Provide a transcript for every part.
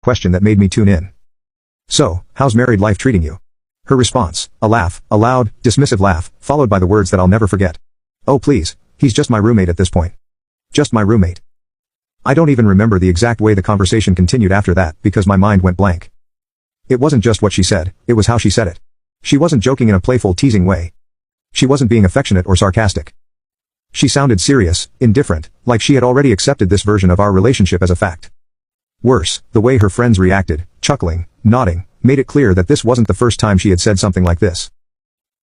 question that made me tune in. "So, how's married life treating you?" Her response, a laugh, a loud, dismissive laugh, followed by the words that I'll never forget. "Oh please, he's just my roommate at this point. Just my roommate." I don't even remember the exact way the conversation continued after that because my mind went blank. It wasn't just what she said, it was how she said it. She wasn't joking in a playful, teasing way. She wasn't being affectionate or sarcastic. She sounded serious, indifferent, like she had already accepted this version of our relationship as a fact. Worse, the way her friends reacted, chuckling, nodding, made it clear that this wasn't the first time she had said something like this.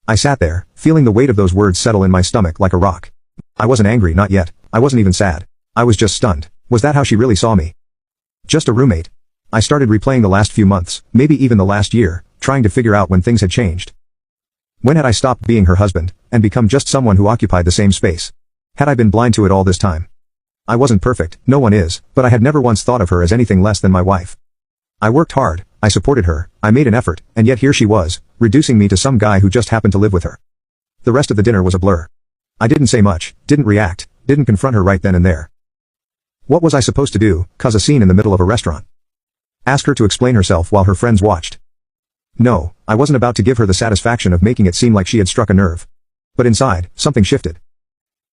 I sat there, feeling the weight of those words settle in my stomach like a rock. I wasn't angry, not yet. I wasn't even sad. I was just stunned. Was that how she really saw me? Just a roommate? I started replaying the last few months, maybe even the last year, trying to figure out when things had changed. When had I stopped being her husband, and become just someone who occupied the same space? Had I been blind to it all this time? I wasn't perfect, no one is, but I had never once thought of her as anything less than my wife. I worked hard, I supported her, I made an effort, and yet here she was, reducing me to some guy who just happened to live with her. The rest of the dinner was a blur. I didn't say much, didn't react, didn't confront her right then and there. What was I supposed to do, cause a scene in the middle of a restaurant? Ask her to explain herself while her friends watched? No, I wasn't about to give her the satisfaction of making it seem like she had struck a nerve. But inside, something shifted.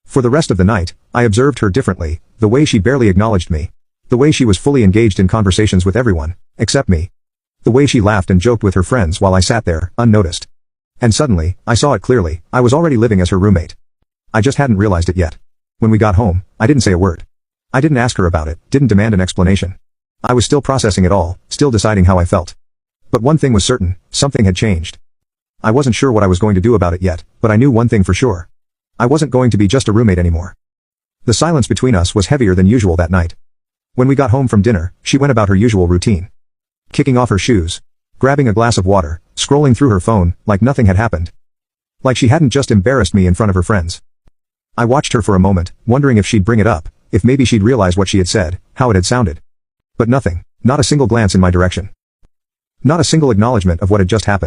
For the rest of the night, I observed her differently, the way she barely acknowledged me. The way she was fully engaged in conversations with everyone, except me. The way she laughed and joked with her friends while I sat there, unnoticed. And suddenly, I saw it clearly, I was already living as her roommate. I just hadn't realized it yet. When we got home, I didn't say a word. I didn't ask her about it, didn't demand an explanation. I was still processing it all, still deciding how I felt. But one thing was certain, something had changed. I wasn't sure what I was going to do about it yet, but I knew one thing for sure. I wasn't going to be just a roommate anymore. The silence between us was heavier than usual that night. When we got home from dinner, she went about her usual routine. Kicking off her shoes. Grabbing a glass of water, scrolling through her phone, like nothing had happened. Like she hadn't just embarrassed me in front of her friends. I watched her for a moment, wondering if she'd bring it up, if maybe she'd realize what she had said, how it had sounded. But nothing, not a single glance in my direction. Not a single acknowledgement of what had just happened.